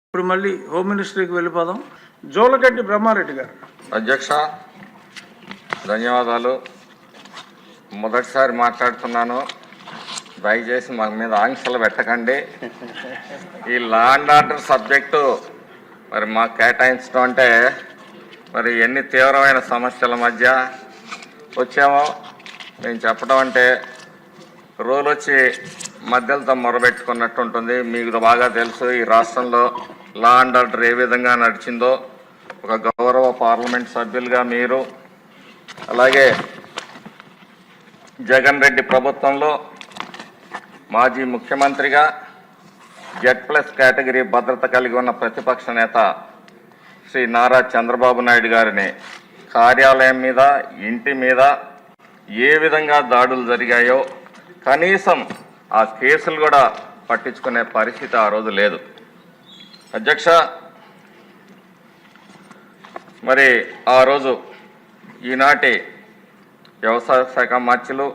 ఇప్పుడు మళ్ళీ హోమ్ మినిస్ట్రీకి వెళ్ళిపోదాం. జోలగడ్డి బ్రహ్మారెడ్డి గారు. అధ్యక్ష, ధన్యవాదాలు. మొదటిసారి మాట్లాడుతున్నాను, దయచేసి మా మీద ఆంక్షలు పెట్టకండి. ఈ లా అండ్ ఆర్డర్ సబ్జెక్టు మరి మాకు కేటాయించడం అంటే మరి ఎన్ని తీవ్రమైన సమస్యల మధ్య వచ్చామో నేను చెప్పడం అంటే రోజు వచ్చి మధ్యలతో మొరబెట్టుకున్నట్టు ఉంటుంది. మీకు బాగా తెలుసు ఈ రాష్ట్రంలో లా అండ్ ఆర్డర్ ఏ విధంగా నడిచిందో. ఒక గౌరవ పార్లమెంట్ సభ్యులుగా మీరు, అలాగే జగన్ రెడ్డి ప్రభుత్వంలో మాజీ ముఖ్యమంత్రిగా Z+ కేటగిరీ భద్రత కలిగి ఉన్న ప్రతిపక్ష నేత శ్రీ నారా చంద్రబాబు నాయుడు గారిని కార్యాలయం మీద, ఇంటి మీద ఏ విధంగా దాడులు జరిగాయో కనీసం ఆ కేసులు కూడా పట్టించుకునే పరిస్థితి ఆ రోజు లేదు. అధ్యక్ష, మరి ఆ రోజు ఈనాటి వ్యవసాయ శాఖ మంత్రులు,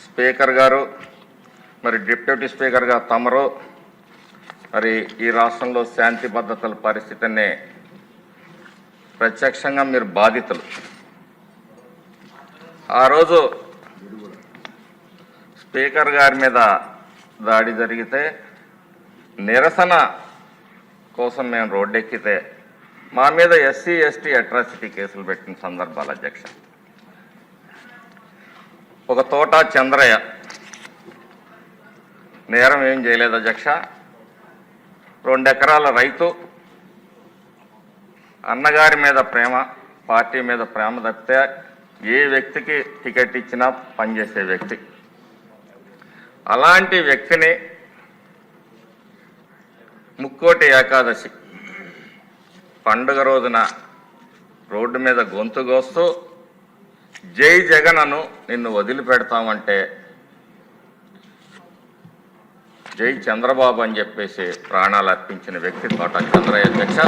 స్పీకర్ గారు, మరి డిప్యూటీ స్పీకర్గా తమరు, మరి ఈ రాష్ట్రంలో శాంతి భద్రతల పరిస్థితిని ప్రత్యక్షంగా మీరు బాధితులు. ఆ రోజు స్పీకర్ గారి మీద దాడి జరిగితే నిరసన కోసం మేము రోడ్డెక్కితే మా మీద SC ST అట్రాసిటీ కేసులు పెట్టిన సందర్భాలు అధ్యక్ష. ఒక తోట చంద్రయ్య నేరం ఏం చేయలేదు అధ్యక్ష. 2 ఎకరాల రైతు, అన్నగారి మీద ప్రేమ, పార్టీ మీద ప్రేమ తప్పితే ఏ వ్యక్తికి టికెట్ ఇచ్చినా పనిచేసే వ్యక్తి. అలాంటి వ్యక్తిని ముక్కోటి ఏకాదశి పండుగ రోజున రోడ్డు మీద గొంతు కోస్తూ జై జగనను నిన్ను వదిలిపెడతామంటే జై చంద్రబాబు అని చెప్పేసి ప్రాణాలు అర్పించిన వ్యక్తి తోట చంద్రయ్య అధ్యక్ష.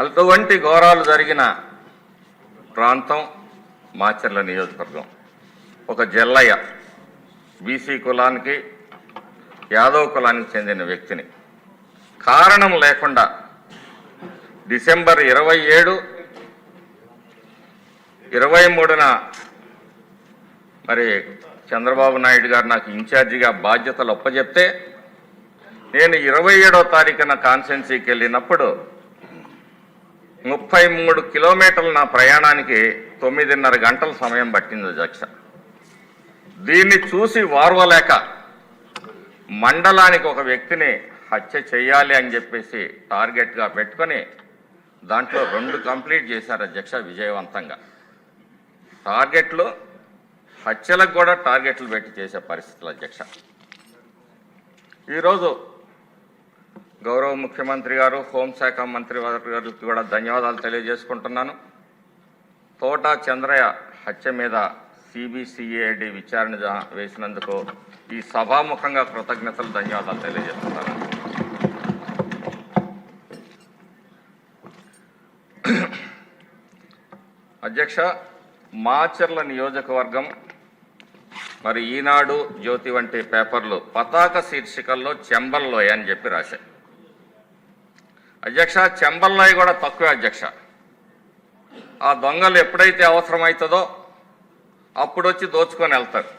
అటువంటి ఘోరాలు జరిగిన ప్రాంతం మాచర్ల నియోజకవర్గం. ఒక జల్లయ్య BC కులానికి, యాదవ్ కులానికి చెందిన వ్యక్తిని కారణం లేకుండా డిసెంబర్ 27, 23న మరి చంద్రబాబు నాయుడు గారు నాకు ఇన్ఛార్జిగా బాధ్యతలు ఒప్పజెప్తే నేను 27వ తారీఖున కాన్స్టిట్యున్సీకి వెళ్ళినప్పుడు 33 కిలోమీటర్లు నా ప్రయాణానికి 9:30 గంటల సమయం పట్టింది అధ్యక్ష. దీన్ని చూసి వార్వలేక మండలానికి ఒక వ్యక్తిని హత్య చేయాలి అని చెప్పేసి టార్గెట్గా పెట్టుకొని దాంట్లో 2 కంప్లీట్ చేశారు అధ్యక్ష విజయవంతంగా. టార్గెట్లు హత్యలకు కూడా టార్గెట్లు పెట్టి చేసే పరిస్థితులు అధ్యక్ష. ఈరోజు గౌరవ ముఖ్యమంత్రి గారు, హోంశాఖ మంత్రి గారికి కూడా ధన్యవాదాలు తెలియజేసుకుంటున్నాను. తోట చంద్రయ్య హత్య మీద CBCID విచారణ వేసినందుకు ఈ సభాముఖంగా కృతజ్ఞతలు, ధన్యవాదాలు తెలియజేస్తున్నాను. అధ్యక్ష, మాచర్ల నియోజకవర్గం మరి ఈనాడు, జ్యోతి వంటి పేపర్లు పతాక శీర్షికల్లో చెంబల్లోయ అని చెప్పి రాశాయి అధ్యక్ష. చెంబల్లోయ కూడా తక్కువే అధ్యక్ష. ఆ దొంగలు ఎప్పుడైతే అవసరమవుతుందో అప్పుడు వచ్చి దోచుకొని వెళ్తారు.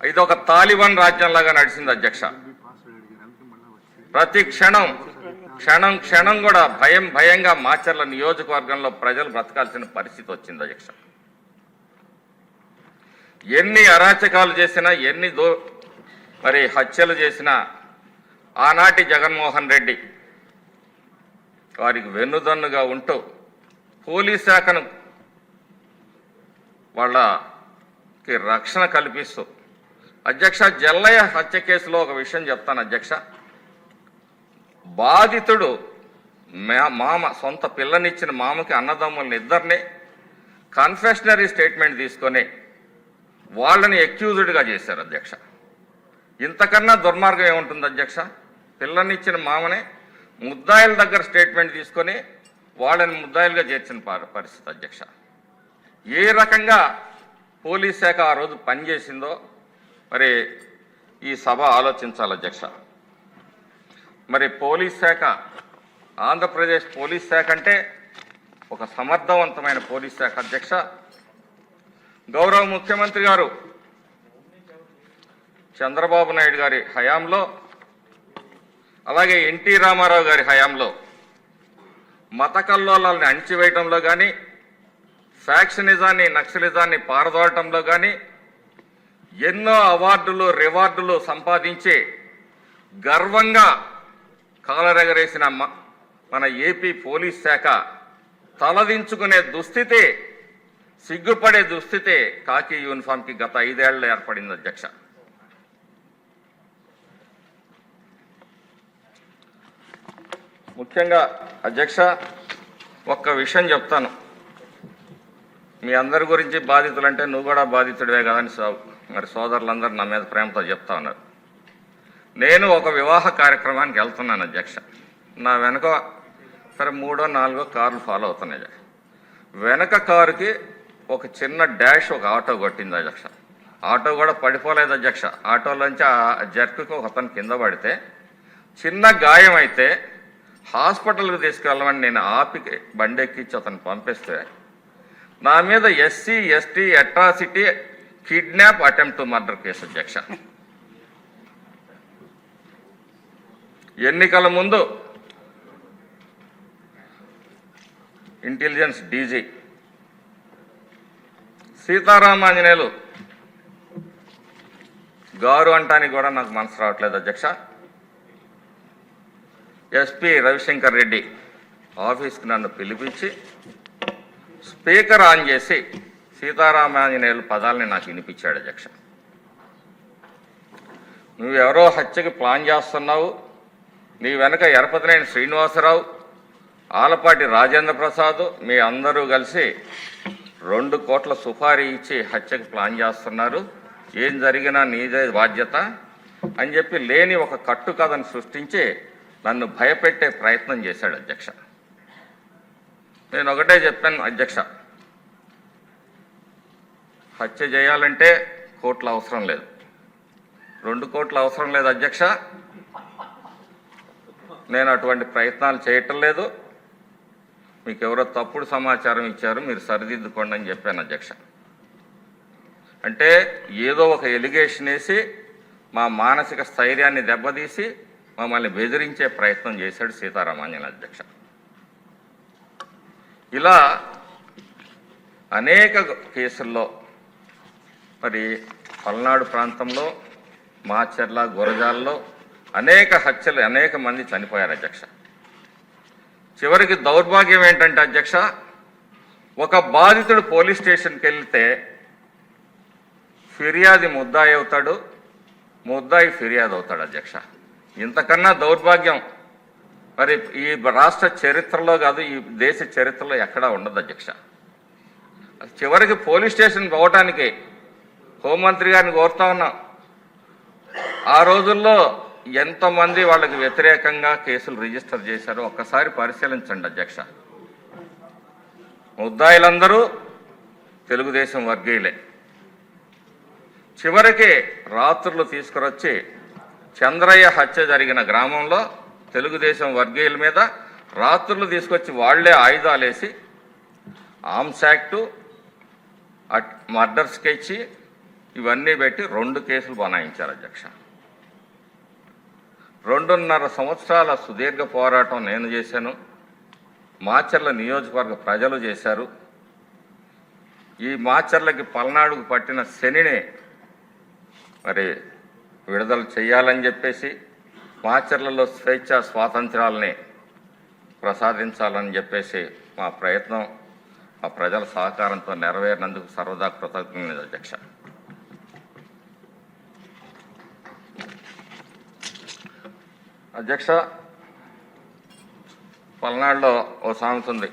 ఇది ఒక తాలిబాన్ రాజ్యంలాగా నడిచింది అధ్యక్ష. ప్రతి క్షణం కూడా భయంగా మాచర్ల నియోజకవర్గంలో ప్రజలు బ్రతకాల్సిన పరిస్థితి వచ్చింది అధ్యక్ష. ఎన్ని అరాచకాలు చేసినా, ఎన్ని మరి హత్యలు చేసినా ఆనాటి జగన్మోహన్ రెడ్డి వారికి వెన్నుదన్నుగా ఉంటూ పోలీస్ శాఖను వాళ్ళకి రక్షణ కల్పిస్తూ అధ్యక్ష, జల్లయ్య హత్య కేసులో ఒక విషయం చెప్తాను అధ్యక్ష. బాధితుడు మామ, సొంత పిల్లనిచ్చిన మామకి అన్నదమ్ములని ఇద్దరిని కన్ఫెషనరీ స్టేట్మెంట్ తీసుకొని వాళ్ళని ఎక్యూజ్డ్గా చేశారు అధ్యక్ష. ఇంతకన్నా దుర్మార్గం ఏముంటుంది అధ్యక్ష? పిల్లనిచ్చిన మామనే ముద్దాయిల దగ్గర స్టేట్మెంట్ తీసుకొని వాళ్ళని ముద్దాయిలుగా చేర్చిన పరిస్థితి అధ్యక్ష. ఏ రకంగా పోలీస్ శాఖ ఆ రోజు పనిచేసిందో మరి ఈ సభ ఆలోచించాలి అధ్యక్ష. మరి పోలీస్ శాఖ, ఆంధ్రప్రదేశ్ పోలీస్ శాఖ అంటే ఒక సమర్థవంతమైన పోలీస్ శాఖ అధ్యక్ష. గౌరవ ముఖ్యమంత్రి గారు చంద్రబాబు నాయుడు గారి హయాంలో, అలాగే ఎన్టీ రామారావు గారి హయాంలో మత కల్లోలాన్ని అణిచివేయటంలో కానీ, ఫ్యాక్షనిజాన్ని, నక్సలిజాన్ని పారదోలటంలో కానీ ఎన్నో అవార్డులు, రివార్డులు సంపాదించి గర్వంగా కాలరెగరేసిన మన ఏపీ పోలీస్ శాఖ తలదించుకునే దుస్థితి, సిగ్గుపడే దుస్థితి కాకి యూనిఫామ్కి గత 5 ఏళ్లలో ఏర్పడింది అధ్యక్ష. ముఖ్యంగా అధ్యక్ష ఒక్క విషయం చెప్తాను. మీ అందరి గురించి బాధితులంటే నువ్వు కూడా బాధితుడివే కదని మరి సోదరులందరూ నా మీద ప్రేమతో చెప్తా ఉన్నారు. నేను ఒక వివాహ కార్యక్రమానికి వెళ్తున్నాను అధ్యక్ష. నా వెనక సరే 3 or 4 కార్లు ఫాలో అవుతున్నాయి. వెనక కారుకి ఒక చిన్న డాష్ ఒక ఆటో కొట్టింది అధ్యక్ష. ఆటో కూడా పడిపోలేదు అధ్యక్ష. ఆటోలోంచి ఆ జర్కుకి ఒక అతను కింద పడితే చిన్న గాయం అయితే హాస్పిటల్కి తీసుకెళ్ళమని నేను ఆపి బండి ఎక్కించి అతను పంపిస్తే నా మీద SC, ST atrocity, kidnap, attempt to murder case అధ్యక్ష. ఎన్నికల ముందు ఇంటెలిజెన్స్ డీజీ సీతారామాంజనేయులు గారు అంటానికి కూడా నాకు మనసు రావట్లేదు అధ్యక్ష. SP రవిశంకర్ రెడ్డి ఆఫీస్కి నన్ను పిలిపించి స్పీకర్ ఆన్ చేసి సీతారామాంజనేయులు పదాలని నాకు వినిపించాడు అధ్యక్ష. నువ్వెవరో హత్యకి ప్లాన్ చేస్తున్నావు, నీ వెనక ఎరపతినేని శ్రీనివాసరావు, ఆలపాటి రాజేంద్ర ప్రసాద్, మీ అందరూ కలిసి 2 కోట్ల సుపారీ ఇచ్చి హత్యకి ప్లాన్ చేస్తున్నారు, ఏం జరిగినా నీదే బాధ్యత అని చెప్పి లేని ఒక కట్టుకథను సృష్టించి నన్ను భయపెట్టే ప్రయత్నం చేశాడు అధ్యక్ష. నేను ఒకటే చెప్పాను అధ్యక్ష, హత్య చేయాలంటే కోట్ల అవసరం లేదు, 2 కోట్ల అవసరం లేదు అధ్యక్ష. నేను అటువంటి ప్రయత్నాలు చేయటం లేదు. మీకు ఎవరో తప్పుడు సమాచారం ఇచ్చారు, మీరు సరిదిద్దుకోండి అని చెప్పాను అధ్యక్ష. అంటే ఏదో ఒక ఎలిగేషన్ వేసి మా మానసిక స్థైర్యాన్ని దెబ్బతీసి మమ్మల్ని బెదిరించే ప్రయత్నం చేశాడు సీతారామాంజనేయులు అధ్యక్ష. ఇలా అనేక కేసుల్లో మరి పల్నాడు ప్రాంతంలో, మాచర్ల, గురజాల్లో అనేక హత్యలు, అనేక మంది చనిపోయారు అధ్యక్ష. చివరికి దౌర్భాగ్యం ఏంటంటే అధ్యక్ష, ఒక బాధితుడు పోలీస్ స్టేషన్కి వెళ్తే ఫిర్యాది ముద్దాయి అవుతాడు, ముద్దాయి ఫిర్యాదు అవుతాడు అధ్యక్ష. ఇంతకన్నా దౌర్భాగ్యం మరి ఈ రాష్ట్ర చరిత్రలో కాదు, ఈ దేశ చరిత్రలో ఎక్కడా ఉండదు అధ్యక్ష. చివరికి పోలీస్ స్టేషన్ పోవటానికి హోంమంత్రి గారిని కోరుతా ఉన్నాం. ఆ రోజుల్లో ఎంతమంది వాళ్ళకి వ్యతిరేకంగా కేసులు రిజిస్టర్ చేశారో ఒక్కసారి పరిశీలించండి అధ్యక్ష. ముద్దాయిలందరూ తెలుగుదేశం వర్గీయులే. చివరికి రాత్రులు తీసుకురొచ్చి చంద్రయ్య హత్య జరిగిన గ్రామంలో తెలుగుదేశం వర్గీయుల మీద రాత్రులు తీసుకొచ్చి వాళ్లే ఆయుధాలేసి ఆర్మ్స్ యాక్టు, మర్డర్ స్కెచ్ ఇవన్నీ పెట్టి 2 కేసులు బనాయించారు అధ్యక్ష. 2.5 సంవత్సరాల సుదీర్ఘ పోరాటం నేను చేశాను, మాచర్ల నియోజకవర్గ ప్రజలు చేశారు. ఈ మాచర్లకి పల్నాడుకు పట్టిన శనిని మరి విడుదల చేయాలని చెప్పేసి, మాచర్లలో స్వేచ్ఛ స్వాతంత్రాలని ప్రసాదించాలని చెప్పేసి మా ప్రయత్నం ఆ ప్రజల సహకారంతో నెరవేరినందుకు సర్వదా కృతజ్ఞత అధ్యక్ష. అధ్యక్ష, పల్నాడులో ఓ సామెత ఉంది,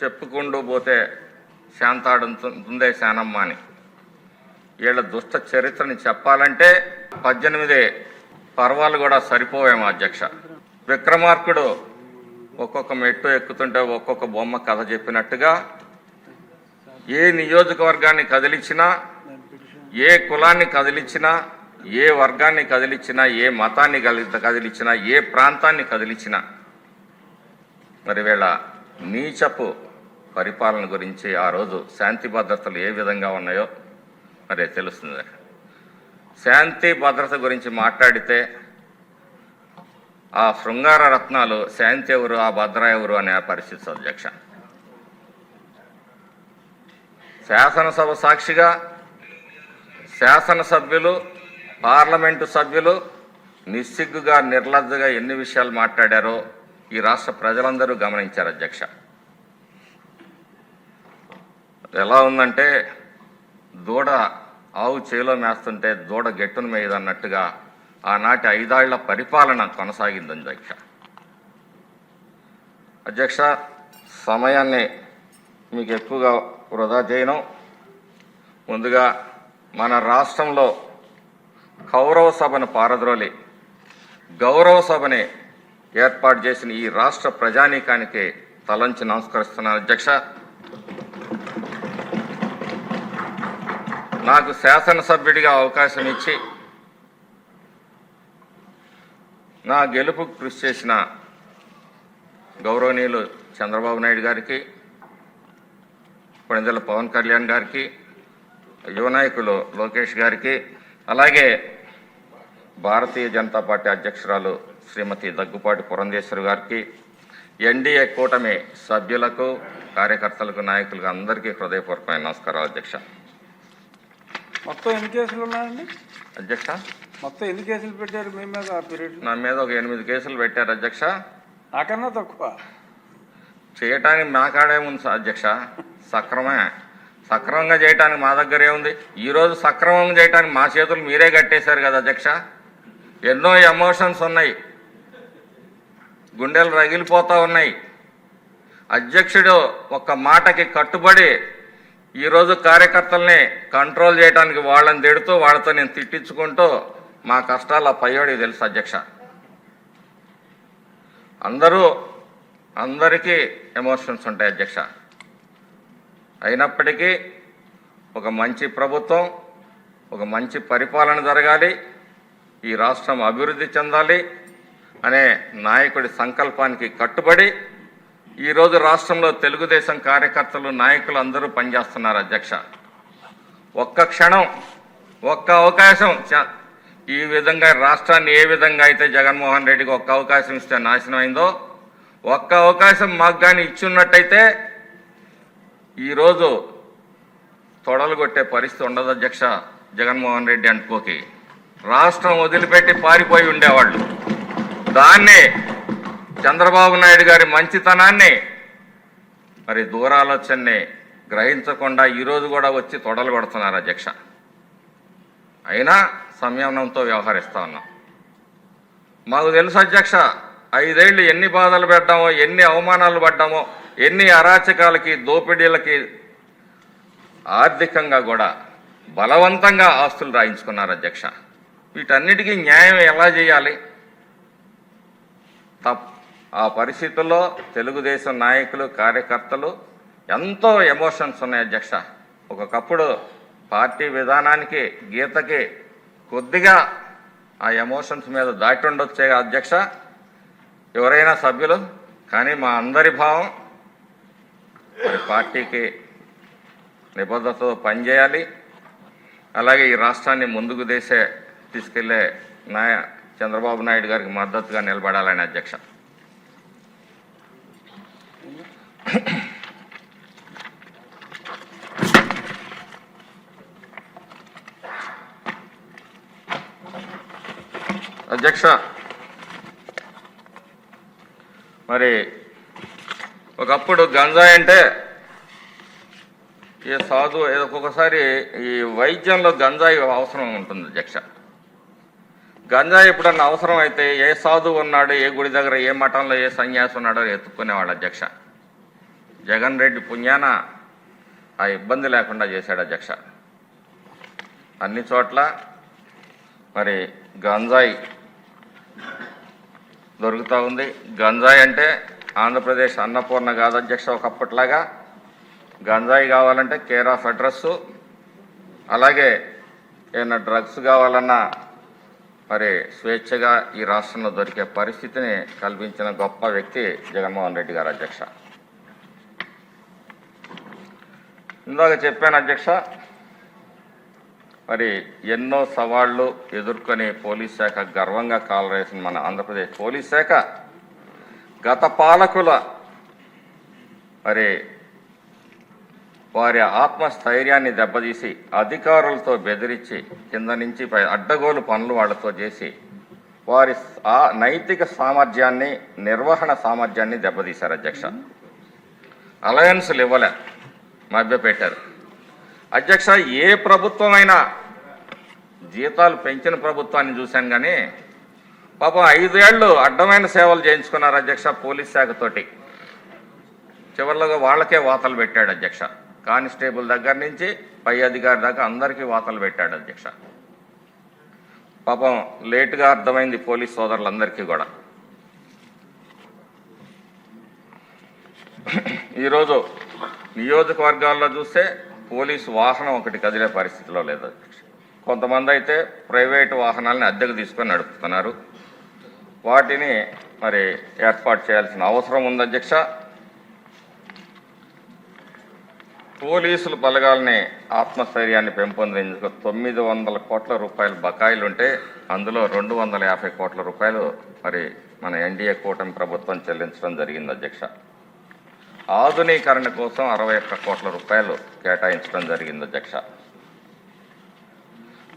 చెప్పుకుంటూ పోతే శాంతాడుతుందే శానమ్మ అని. వీళ్ళ దుష్ట చరిత్రని చెప్పాలంటే 18 పర్వాలు కూడా సరిపోవేమో అధ్యక్ష. విక్రమార్కుడు ఒక్కొక్క మెట్టు ఎక్కుతుంటే ఒక్కొక్క బొమ్మ కథ చెప్పినట్టుగా ఏ నియోజకవర్గాన్ని కదిలించినా, ఏ కులాన్ని కదిలించినా, ఏ వర్గాన్ని కదిలించినా, ఏ మతాన్ని కదిలించినా, ఏ ప్రాంతాన్ని కదిలించినా మరి వీళ్ళ నీచపు పరిపాలన గురించి ఆ రోజు శాంతి భద్రతలు ఏ విధంగా ఉన్నాయో మరి తెలుస్తుంది. శాంతి భద్రత గురించి మాట్లాడితే ఆ శృంగార రత్నాలు శాంతి ఎవరు, ఆ భద్ర ఎవరు అనే పరిస్థితి అధ్యక్ష. శాసనసభ సాక్షిగా శాసనసభ్యులు, పార్లమెంటు సభ్యులు నిస్సిగ్గుగా, నిర్లజ్జగా ఎన్ని విషయాలు మాట్లాడారో ఈ రాష్ట్ర ప్రజలందరూ గమనించారు అధ్యక్ష. ఎలా ఉందంటే దూడ ఆవు చేలో మేస్తుంటే దూడ గెట్టును మేయదన్నట్టుగా ఆనాటి 5 ఏళ్ల పరిపాలన కొనసాగింది అధ్యక్ష. అధ్యక్ష, సమయాన్ని మీకు ఎక్కువగా వృధా చేయను. ముందుగా మన రాష్ట్రంలో కౌరవ సభను పారద్రోలి గౌరవ సభని ఏర్పాటు చేసిన ఈ రాష్ట్ర ప్రజానీకానికి తలంచి నమస్కరిస్తున్నాను అధ్యక్ష. నాకు శాసనసభ్యుడిగా అవకాశం ఇచ్చి నా గెలుపుకు కృషి చేసిన గౌరవనీయులు చంద్రబాబు నాయుడు గారికి, కొణిదెల పవన్ కళ్యాణ్ గారికి, యువ నాయకులు లోకేష్ గారికి, అలాగే భారతీయ జనతా పార్టీ అధ్యక్షురాలు శ్రీమతి దగ్గుపాటి పురంధేశ్వరి గారికి, ఎన్డీఏ కూటమి సభ్యులకు, కార్యకర్తలకు, నాయకులకు అందరికీ హృదయపూర్వకమైన నమస్కారాలు అధ్యక్ష. మొత్తం ఎన్ని కేసులు ఉన్నాయండి అధ్యక్ష? మొత్తం ఎన్ని కేసులు పెట్టారు మీ మీద ఆ పీరియడ్? నా మీద ఒక 8 కేసులు పెట్టారు అధ్యక్ష. నాకన్నా తక్కువ చేయటానికి మా కాడే ఉంది అధ్యక్ష. సక్రమంగా చేయటానికి మా దగ్గర ఏముంది? ఈరోజు సక్రమంగా చేయటానికి మా చేతులు మీరే కట్టేశారు కదా అధ్యక్ష. ఎన్నో ఎమోషన్స్ ఉన్నాయి, గుండెలు రగిలిపోతూ ఉన్నాయి. అధ్యక్షుడు ఒక్క మాటకి కట్టుబడి ఈరోజు కార్యకర్తల్ని కంట్రోల్ చేయడానికి వాళ్ళని తిడుతూ, వాళ్ళతో నేను తిట్టించుకుంటూ మా కష్టాలు ఆ పయ్యోడికి తెలుసు అధ్యక్ష. అందరికీ ఎమోషన్స్ ఉంటాయి అధ్యక్ష. అయినప్పటికీ ఒక మంచి ప్రభుత్వం, ఒక మంచి పరిపాలన జరగాలి, ఈ రాష్ట్రం అభివృద్ధి చెందాలి అనే నాయకుడి సంకల్పానికి కట్టుబడి ఈరోజు రాష్ట్రంలో తెలుగుదేశం కార్యకర్తలు, నాయకులు అందరూ పనిచేస్తున్నారు అధ్యక్ష. ఒక్క క్షణం, ఒక్క అవకాశం ఈ విధంగా రాష్ట్రాన్ని ఏ విధంగా అయితే జగన్మోహన్ రెడ్డికి ఒక్క అవకాశం ఇస్తే నాశనం అయిందో, ఒక్క అవకాశం మాకు కానీ ఇచ్చున్నట్టయితే ఈరోజు తొడలు కొట్టే పరిస్థితి ఉండదు అధ్యక్ష. జగన్మోహన్ రెడ్డి అనుకోకి రాష్ట్రం వదిలిపెట్టి పారిపోయి ఉండేవాళ్ళు. దాన్ని చంద్రబాబు నాయుడు గారి మంచితనాన్ని, మరి దూరాలోచనని గ్రహించకుండా ఈరోజు కూడా వచ్చి తొడలు కొడుతున్నారు అధ్యక్ష. అయినా సంయమనంతో వ్యవహరిస్తా ఉన్నాం. మాకు తెలుసు అధ్యక్ష, 5 ఏళ్ళు ఎన్ని బాధలు పెట్టామో, ఎన్ని అవమానాలు పడ్డామో, ఎన్ని అరాచకాలకి, దోపిడీలకి, ఆర్థికంగా కూడా బలవంతంగా ఆస్తులు రాయించుకున్నారు అధ్యక్ష. వీటన్నిటికీ న్యాయం ఎలా చేయాలి? ఆ పరిస్థితుల్లో తెలుగుదేశం నాయకులు, కార్యకర్తలు ఎంతో ఎమోషన్స్ ఉన్నాయి అధ్యక్ష. ఒకప్పుడు పార్టీ విధానానికి, గీతకి కొద్దిగా ఆ ఎమోషన్స్ మీద దాటి ఉండొచ్చే అధ్యక్ష ఎవరైనా సభ్యులు. కానీ మా అందరి భావం పార్టీకి నిబద్ధతతో పనిచేయాలి, అలాగే ఈ రాష్ట్రాన్ని ముందుకు తీసుకెళ్లే చంద్రబాబు నాయుడు గారికి మద్దతుగా నిలబడాలని అధ్యక్ష. అధ్యక్ష, మరి ఒకప్పుడు గంజాయి అంటే ఏ సాధు ఒక్కొక్కసారి ఈ వైద్యంలో గంజాయి అవసరం ఉంటుంది అధ్యక్ష. గంజాయి ఎప్పుడన్నా అవసరం అయితే ఏ సాధువు ఉన్నాడు, ఏ గుడి దగ్గర, ఏ మఠంలో ఏ సన్యాసి ఉన్నాడో ఎత్తుక్కునేవాడు అధ్యక్ష. జగన్ రెడ్డి పుణ్యాన ఆ ఇబ్బంది లేకుండా చేశాడు అధ్యక్ష. అన్ని చోట్ల మరి గంజాయి దొరుకుతూ ఉంది. గంజాయి అంటే ఆంధ్రప్రదేశ్ అన్నపూర్ణ కాదు అధ్యక్ష. ఒకప్పట్లాగా గంజాయి కావాలంటే కేర్ ఆఫ్ అడ్రస్సు, అలాగే ఏమైనా డ్రగ్స్ కావాలన్నా మరి స్వేచ్ఛగా ఈ రాష్ట్రంలో దొరికే పరిస్థితిని కల్పించిన గొప్ప వ్యక్తి జగన్మోహన్ రెడ్డి గారు అధ్యక్ష. ఇందాక చెప్పాను అధ్యక్ష, మరి ఎన్నో సవాళ్లు ఎదుర్కొని పోలీస్ శాఖ గర్వంగా కాలరేసిన మన ఆంధ్రప్రదేశ్ పోలీస్ శాఖ గత పాలకుల మరి వారి ఆత్మస్థైర్యాన్ని దెబ్బతీసి అధికారులతో బెదిరించి కింద నుంచి పై అడ్డగోలు పనులు వాళ్లతో చేసి వారి నైతిక సామర్థ్యాన్ని నిర్వహణ సామర్థ్యాన్ని దెబ్బతీశారు అధ్యక్ష. అలయన్స్లు ఇవ్వలే, మభ్యపెట్టారు అధ్యక్ష. ఏ ప్రభుత్వమైనా జీతాలు పెంచిన ప్రభుత్వాన్ని చూశాను కానీ పాపం 5 ఏళ్ళు అడ్డమైన సేవలు చేయించుకున్నారు అధ్యక్ష పోలీస్ శాఖతోటి. చివరిలో వాళ్ళకే వాతలు పెట్టాడు అధ్యక్ష. కానిస్టేబుల్ దగ్గర నుంచి పై అధికారి దాకా అందరికీ వాతలు పెట్టాడు అధ్యక్ష. పాపం లేటుగా అర్థమైంది పోలీస్ సోదరులందరికీ కూడా. ఈరోజు నియోజకవర్గాల్లో చూస్తే పోలీసు వాహనం ఒకటి కదిలే పరిస్థితిలో లేదు అధ్యక్ష. కొంతమంది అయితే ప్రైవేటు వాహనాలని అద్దెకు తీసుకొని నడుపుతున్నారు. వాటిని మరి ఏర్పాటు చేయాల్సిన అవసరం ఉంది అధ్యక్ష. పోలీసులు బలగాల్ని ఆత్మస్థైర్యాన్ని పెంపొందించుకు 900 కోట్ల రూపాయలు బకాయిలు ఉంటే అందులో 250 కోట్ల రూపాయలు మరి మన ఎన్డీఏ కూటమి ప్రభుత్వం చెల్లించడం జరిగింది అధ్యక్ష. ఆధునీకరణ కోసం 61 కోట్ల రూపాయలు కేటాయించడం జరిగింది అధ్యక్ష.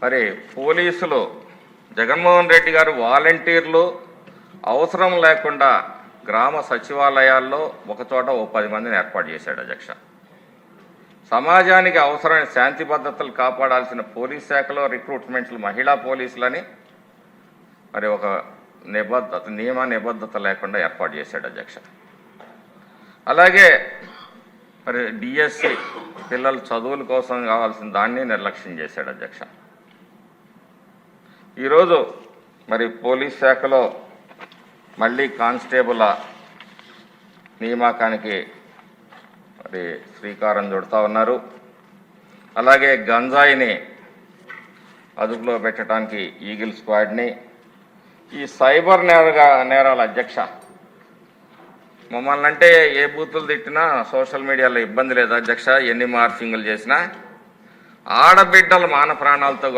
మరి పోలీసులు జగన్మోహన్ రెడ్డి గారు వాలంటీర్లు అవసరం లేకుండా గ్రామ సచివాలయాల్లో ఒకచోట 10 మందిని ఏర్పాటు చేశాడు అధ్యక్ష. సమాజానికి అవసరమైన శాంతి భద్రతలు కాపాడాల్సిన పోలీస్ శాఖలో రిక్రూట్మెంట్లు మహిళా పోలీసులని మరి ఒక నియమ నిబద్ధత లేకుండా ఏర్పాటు చేశాడు అధ్యక్ష. అలాగే మరి డిఎస్సి పిల్లల చదువుల కోసం కావాల్సిన దాన్ని నిర్లక్ష్యం చేశాడు అధ్యక్ష. ఈరోజు మరి పోలీస్ శాఖలో మళ్ళీ కానిస్టేబుల్ నియామకానికి మరి శ్రీకారం చుడతా ఉన్నారు. అలాగే గంజాయిని అదుపులో పెట్టడానికి ఈగిల్ స్క్వాడ్ని, ఈ సైబర్ నేరాల అధ్యక్ష మమ్మల్ని అంటే ఏ బూతులు తిట్టినా సోషల్ మీడియాలో ఇబ్బంది లేదు అధ్యక్ష. ఎన్ని మార్ఫింగులు చేసినా ఆడబిడ్డలు మాన ప్రాణాలతో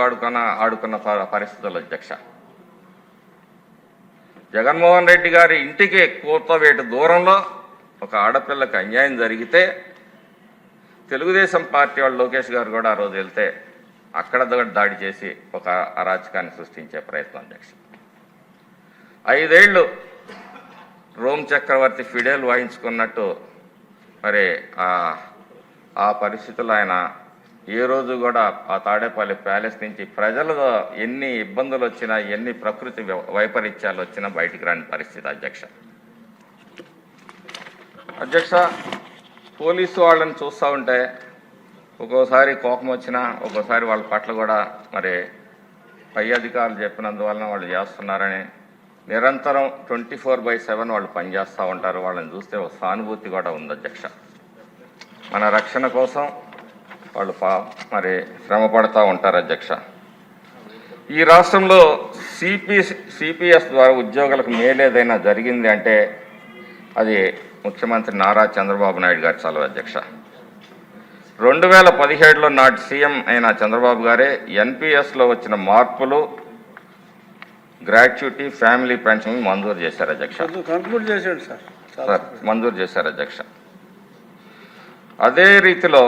ఆడుకున్న పరిస్థితులు అధ్యక్ష. జగన్మోహన్ రెడ్డి గారి ఇంటికి కూతవేటు దూరంలో ఒక ఆడపిల్లకి అన్యాయం జరిగితే తెలుగుదేశం పార్టీ వాళ్ళు లోకేష్ గారు కూడా ఆ రోజు వెళ్తే అక్కడ దాడి చేసి ఒక అరాచకాన్ని సృష్టించే ప్రయత్నం అధ్యక్ష. 5 ఏళ్ళు రోమ్ చక్రవర్తి ఫిడేల్ వాయించుకున్నట్టు మరి ఆ పరిస్థితుల్లో ఆయన ఏ రోజు కూడా ఆ తాడేపల్లి ప్యాలెస్ నుంచి ప్రజలు ఎన్ని ఇబ్బందులు వచ్చినా ఎన్ని ప్రకృతి వైపరీత్యాలు వచ్చినా బయటికి రాని పరిస్థితి అధ్యక్ష. పోలీసు వాళ్ళని చూస్తూ ఉంటే ఒక్కోసారి కోపం వచ్చినా ఒక్కోసారి వాళ్ళ పట్ల కూడా మరి పై అధికారులు చెప్పినందువలన వాళ్ళు చేస్తున్నారని నిరంతరం 24/7 వాళ్ళు పనిచేస్తూ ఉంటారు. వాళ్ళని చూస్తే ఒక సానుభూతి కూడా ఉంది అధ్యక్ష. మన రక్షణ కోసం వాళ్ళు మరి శ్రమ పడుతూ ఉంటారు అధ్యక్ష. ఈ రాష్ట్రంలో సిపిఎస్ ద్వారా ఉద్యోగులకు మేలేదైనా జరిగింది అంటే అది ముఖ్యమంత్రి నారా చంద్రబాబు నాయుడు గారి చలవ అధ్యక్ష. 2017లో నాటి సీఎం అయిన చంద్రబాబు గారే ఎన్పిఎస్లో వచ్చిన మార్పులు, గ్రాట్యుటీ, ఫ్యామిలీ పెన్షన్ మంజూరు చేశారు అధ్యక్ష. మంజూరు చేశారు అధ్యక్ష. అదే రీతిలో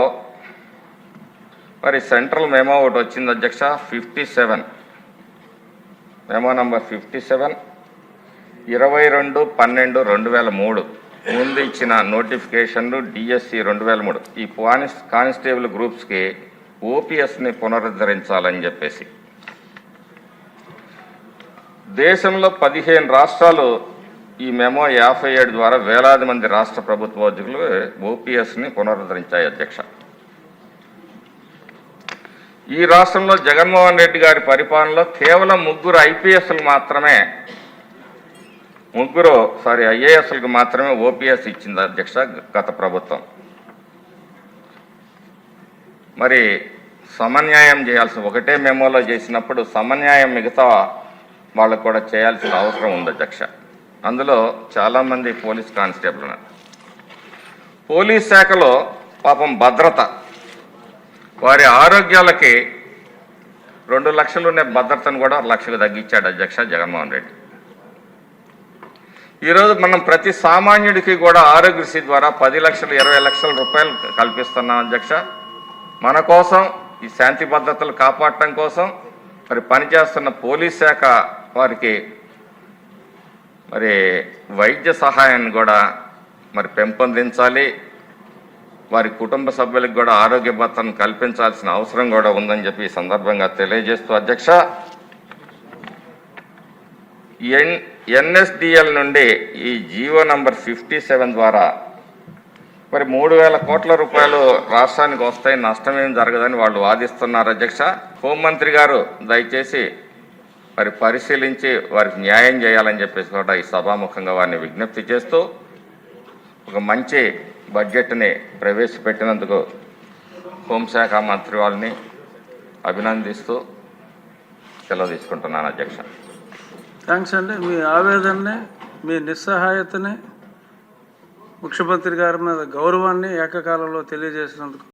మరి సెంట్రల్ మెమో ఒకటి వచ్చింది అధ్యక్ష. 57 మెమో నంబర్ 57 22/12/2003 ముందు ఇచ్చిన నోటిఫికేషన్లు డిఎస్సి 2003 ఈ కానిస్టేబుల్ గ్రూప్స్కి ఓపీఎస్ని పునరుద్ధరించాలని చెప్పేసి దేశంలో 15 రాష్ట్రాలు ఈ మెమో 57 ద్వారా వేలాది మంది రాష్ట్ర ప్రభుత్వ ఉద్యోగులు ఓపీఎస్ని పునరుద్ధరించాయి అధ్యక్ష. ఈ రాష్ట్రంలో జగన్మోహన్ రెడ్డి గారి పరిపాలనలో కేవలం 3 ఐపీఎస్లు మాత్రమే ఐఏఎస్లకు మాత్రమే ఓపీఎస్ ఇచ్చింది అధ్యక్ష గత ప్రభుత్వం. మరి సమన్యాయం చేయాల్సిన ఒకటే మెమోలో చేసినప్పుడు సమన్యాయం మిగతా వాళ్ళకు కూడా చేయాల్సిన అవసరం ఉంది అధ్యక్ష. అందులో చాలామంది పోలీస్ కానిస్టేబుల్ ఉన్నారు. పోలీస్ శాఖలో పాపం భద్రత, వారి ఆరోగ్యాలకి 2 లక్షలు ఉన్న భద్రతను కూడా 1 లక్షకు తగ్గించాడు అధ్యక్ష జగన్మోహన్ రెడ్డి. ఈరోజు మనం ప్రతి సామాన్యుడికి కూడా ఆరోగ్యశ్రీ ద్వారా 10 లక్షలు 20 లక్షల రూపాయలు కల్పిస్తున్నాం అధ్యక్ష. మన కోసం ఈ శాంతి భద్రతలు కాపాడటం కోసం మరి పనిచేస్తున్న పోలీస్ శాఖ వారికి మరి వైద్య సహాయాన్ని కూడా మరి పెంపొందించాలి. వారి కుటుంబ సభ్యులకు కూడా ఆరోగ్య భద్రతను కల్పించాల్సిన అవసరం కూడా ఉందని చెప్పి ఈ సందర్భంగా తెలియజేస్తూ అధ్యక్ష, ఎన్ఎస్డిఎల్ నుండి ఈ జీవో నంబర్ 57 ద్వారా మరి 3,000 కోట్ల రూపాయలు రాష్ట్రానికి వస్తాయి, నష్టమేం జరగదని వాళ్ళు వాదిస్తున్నారు అధ్యక్ష. హోంమంత్రి గారు దయచేసి మరి పరిశీలించి వారికి న్యాయం చేయాలని చెప్పేసి కూడా ఈ సభాముఖంగా వారిని విజ్ఞప్తి చేస్తూ ఒక మంచి బడ్జెట్ని ప్రవేశపెట్టినందుకు హోంశాఖ మంత్రి వాళ్ళని అభినందిస్తూ సెలవు తీసుకుంటున్నాను అధ్యక్ష. థ్యాంక్స్ అండి. మీ ఆవేదనని, మీ నిస్సహాయతని, ముఖ్యమంత్రి గారి మీద గౌరవాన్ని ఏకకాలంలో తెలియజేసినందుకు